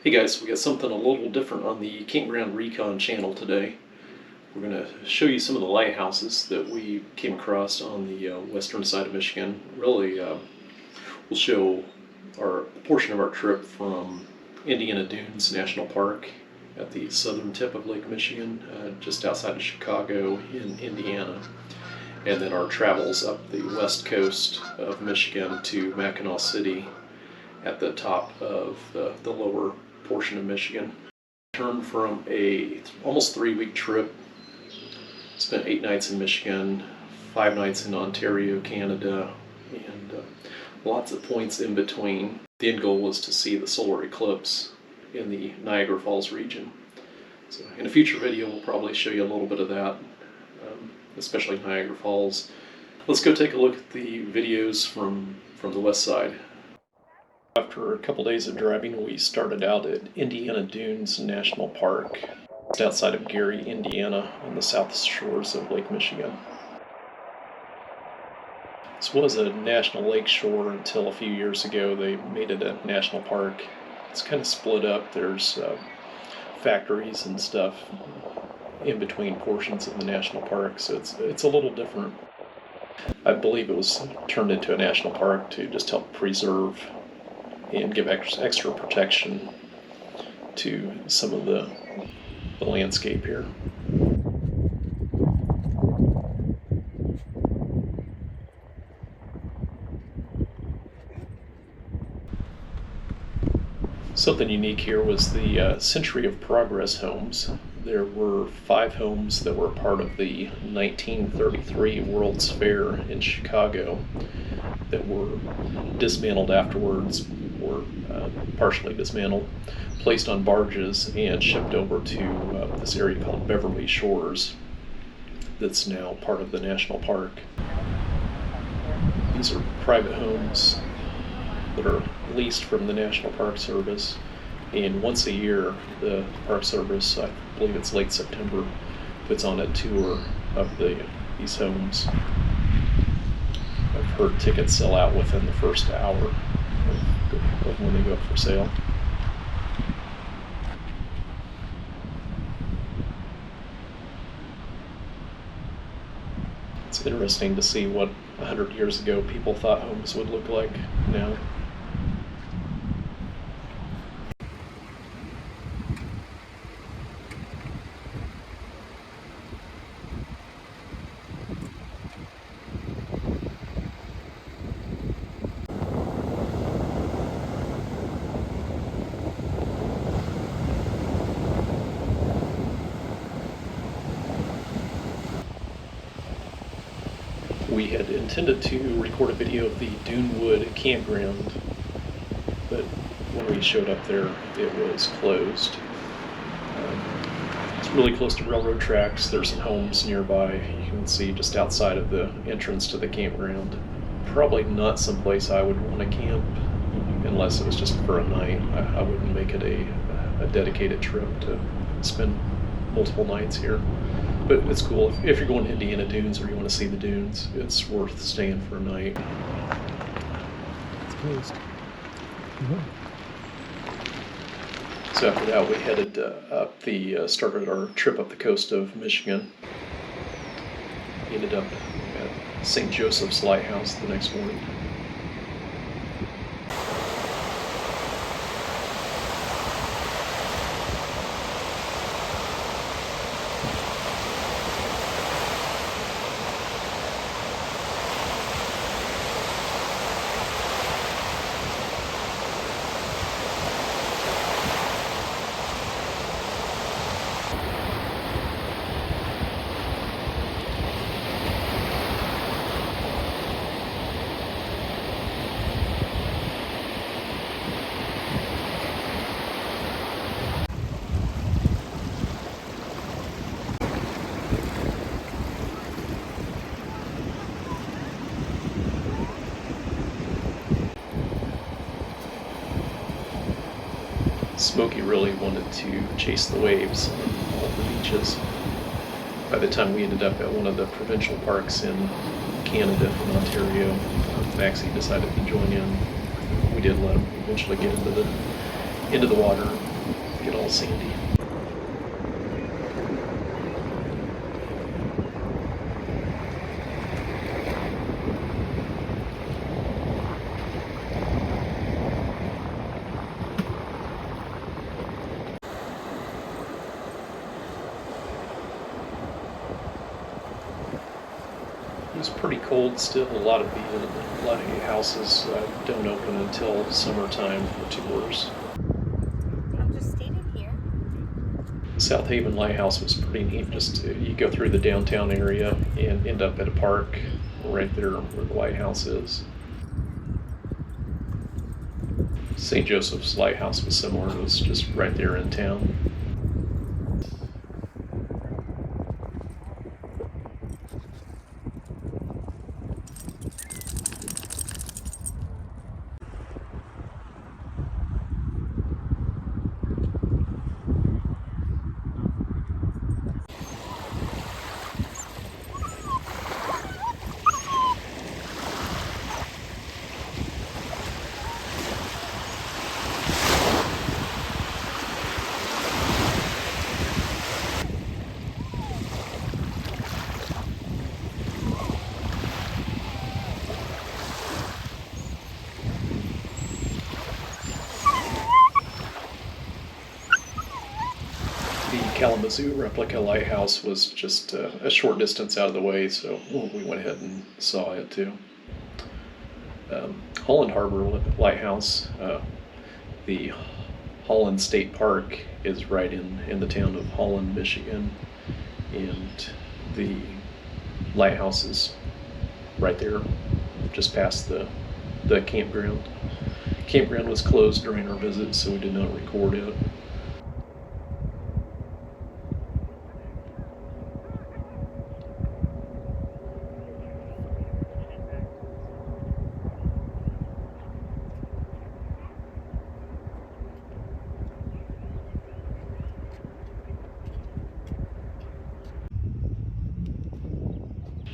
Hey guys, we got something a little different on the Campground Recon channel today. We're going to show you some of the lighthouses that we came across on the western side of Michigan. Really, we'll show a portion of our trip from Indiana Dunes National Park at the southern tip of Lake Michigan, just outside of Chicago in Indiana. And then our travels up the west coast of Michigan to Mackinaw City at the top of the lower portion of Michigan. Returned from a almost 3-week trip. Spent 8 nights in Michigan, 5 nights in Ontario, Canada, and lots of points in between. The end goal was to see the solar eclipse in the Niagara Falls region. So in a future video we'll probably show you a little bit of that, especially Niagara Falls. Let's go take a look at the videos from the west side. After a couple days of driving, we started out at Indiana Dunes National Park, just outside of Gary, Indiana, on the south shores of Lake Michigan. This was a national lake shore until a few years ago. They made it a national park. It's kind of split up. There's factories and stuff in between portions of the national park, so it's a little different. I believe it was turned into a national park to just help preserve and give extra protection to some of the landscape here. Something unique here was the Century of Progress homes. There were 5 homes that were part of the 1933 World's Fair in Chicago that were dismantled afterwards, or partially dismantled, placed on barges and shipped over to this area called Beverly Shores that's now part of the national park. These are private homes that are leased from the National Park Service, and once a year the Park Service, I believe it's late September, puts on a tour of these homes. I've heard tickets sell out within the first hour of when they go up for sale. It's interesting to see what 100 years ago people thought homes would look like now. We had intended to record a video of the Dunewood Campground, but when we showed up there, it was closed. It's really close to railroad tracks. There's some homes nearby. You can see just outside of the entrance to the campground. Probably not someplace I would want to camp unless it was just for a night. I wouldn't make it a dedicated trip to spend multiple nights here. But it's cool. If you're going to Indiana Dunes or you want to see the dunes, it's worth staying for a night. It's closed. So after that, we headed started our trip up the coast of Michigan. Ended up at St. Joseph's Lighthouse the next morning. Smokey really wanted to chase the waves on all the beaches. By the time we ended up at one of the provincial parks in Canada, in Ontario, Maxie decided to join in. We did let him eventually get into the water, get all sandy. It's pretty cold still. A lot of houses don't open until summertime for tours. I'll just state it here. South Haven Lighthouse was pretty neat. Just you go through the downtown area and end up at a park right there where the lighthouse is. St. Joseph's Lighthouse was similar. It was just right there in town. Kalamazoo Replica Lighthouse was just a short distance out of the way, so we went ahead and saw it too. Holland Harbor Lighthouse, the Holland State Park is right in the town of Holland, Michigan, and the lighthouse is right there, just past the campground. Campground was closed during our visit, so we did not record it.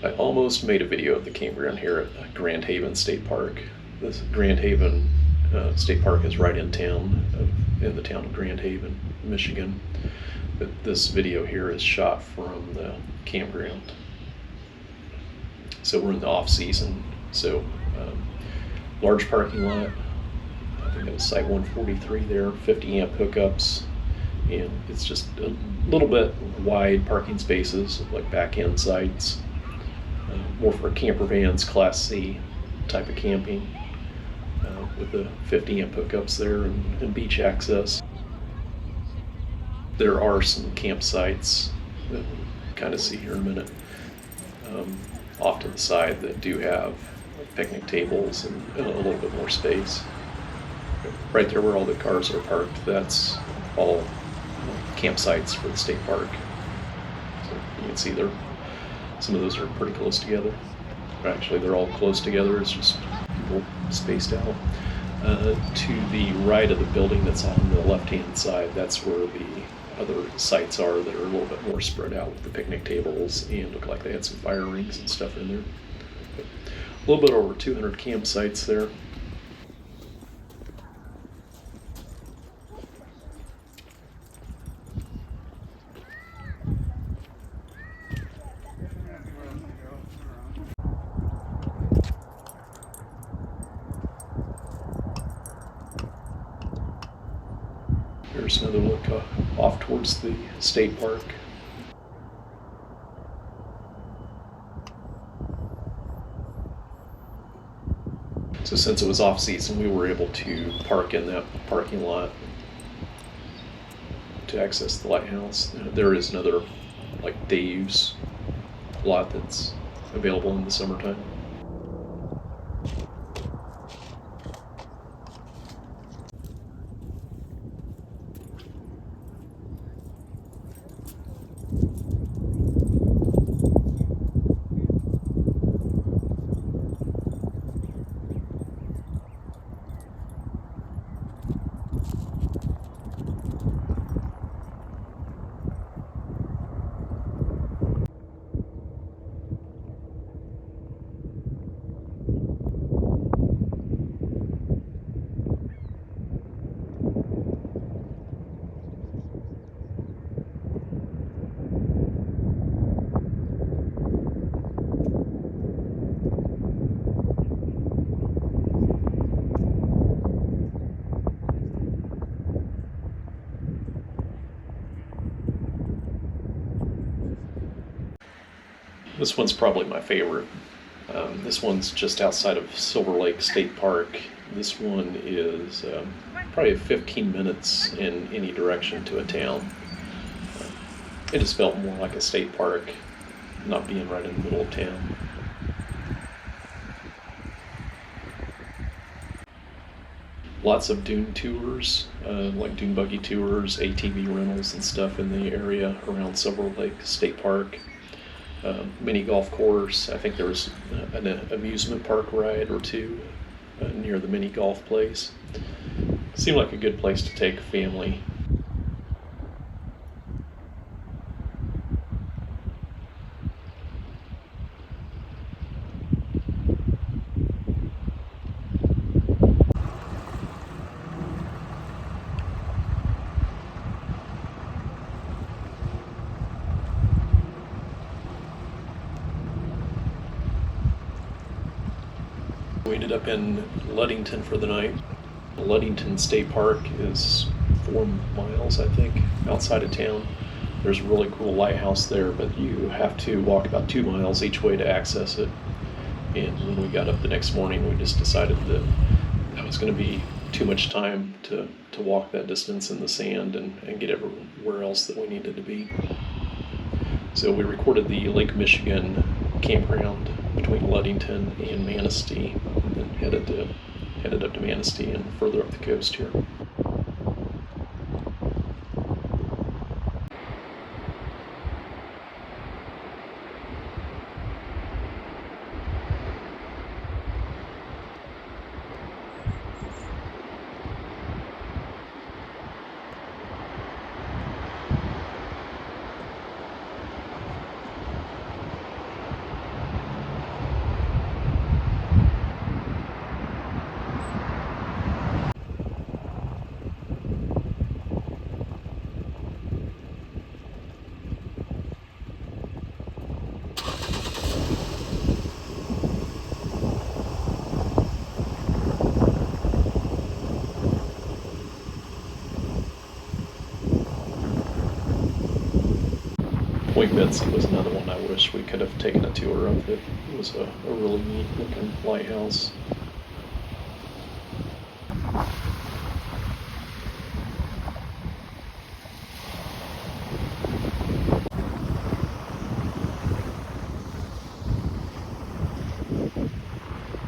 I almost made a video of the campground here at Grand Haven State Park. This Grand Haven State Park is right in town, in the town of Grand Haven, Michigan. But this video here is shot from the campground. So we're in the off season. So large parking lot. I think it was site 143 there, 50 amp hookups. And it's just a little bit wide parking spaces, like back end sites. More for camper vans, Class C type of camping, with the 50 amp hookups there and beach access. There are some campsites that we'll kind of see here in a minute, off to the side that do have picnic tables and a little bit more space. Right there where all the cars are parked, that's all campsites for the state park. So you can see there. Some of those are pretty close together. Actually, they're all close together. It's just people spaced out. To the right of the building that's on the left-hand side, that's where the other sites are that are a little bit more spread out with the picnic tables and look like they had some fire rings and stuff in there. But a little bit over 200 campsites there. Here's another look off towards the state park. So since it was off season, we were able to park in that parking lot to access the lighthouse. There is another like day use lot that's available in the summertime. This one's probably my favorite. This one's just outside of Silver Lake State Park. This one is probably 15 minutes in any direction to a town. It just felt more like a state park, not being right in the middle of town. Lots of dune tours, like dune buggy tours, ATV rentals and stuff in the area around Silver Lake State Park. Mini golf course. I think there was an amusement park ride or two near the mini golf place. Seemed like a good place to take a family. We ended up in Ludington for the night. Ludington State Park is 4 miles, I think, outside of town. There's a really cool lighthouse there, but you have to walk about 2 miles each way to access it. And when we got up the next morning, we just decided that was going to be too much time to walk that distance in the sand and get everywhere else that we needed to be. So we recorded the Lake Michigan Campground between Ludington and Manistee, and then headed up to Manistee and further up the coast here. Point Betsie was another one I wish we could have taken a tour of. It was a really neat looking lighthouse.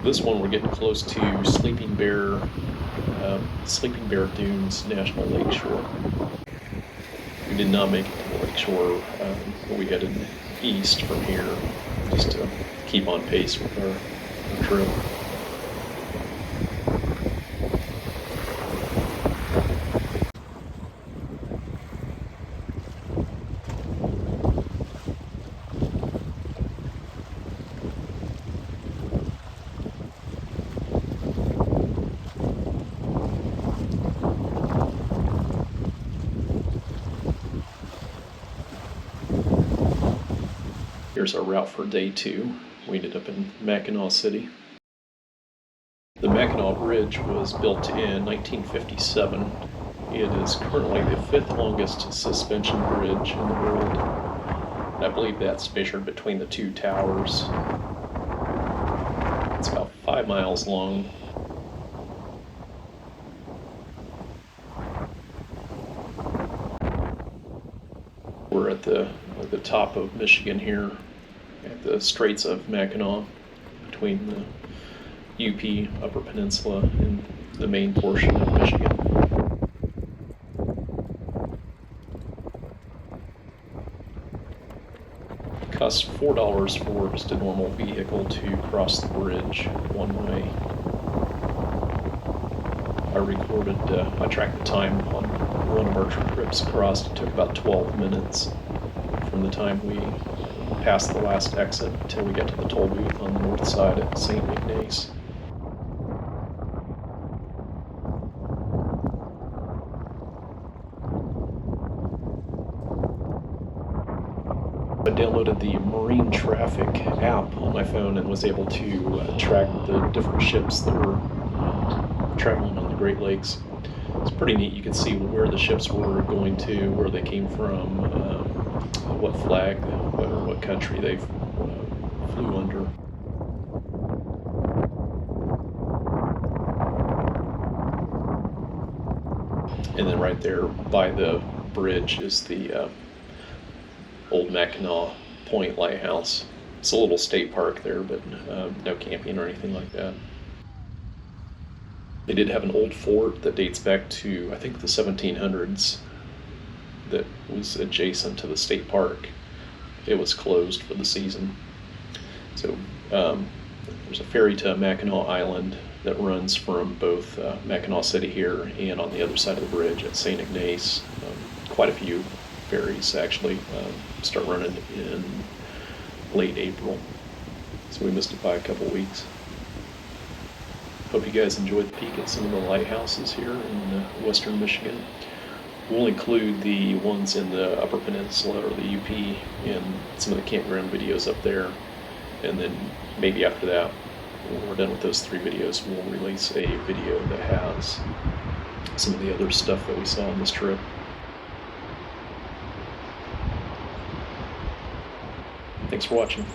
This one we're getting close to Sleeping Bear Dunes National Lakeshore. We did not make it to the lakeshore. We headed east from here just to keep on pace with our trip. Here's our route for day 2. We ended up in Mackinaw City. The Mackinac Bridge was built in 1957. It is currently the 5th longest suspension bridge in the world. And I believe that's measured between the 2 towers. It's about 5 miles long. We're at the top of Michigan here, at the Straits of Mackinac, between the UP Upper Peninsula and the main portion of Michigan. It costs $4 for just a normal vehicle to cross the bridge one way. I tracked the time on one of our trips across. It took about 12 minutes from the time we passed the last exit until we get to the toll booth on the north side at St. Ignace. I downloaded the marine traffic app on my phone and was able to track the different ships that were traveling on the Great Lakes. It's pretty neat. You can see where the ships were going to, where they came from, what flag or what country they've flew under. And then right there by the bridge is the old Mackinac Point Lighthouse. It's a little state park there, but no camping or anything like that. They did have an old fort that dates back to, I think, the 1700s that was adjacent to the state park. It was closed for the season. So there's a ferry to Mackinac Island that runs from both Mackinaw City here and on the other side of the bridge at St. Ignace. Quite a few ferries actually start running in late April. So we missed it by a couple weeks. Hope you guys enjoyed the peek at some of the lighthouses here in western Michigan. We'll include the ones in the Upper Peninsula or the UP and some of the campground videos up there. And then maybe after that, when we're done with those 3 videos, we'll release a video that has some of the other stuff that we saw on this trip. Thanks for watching.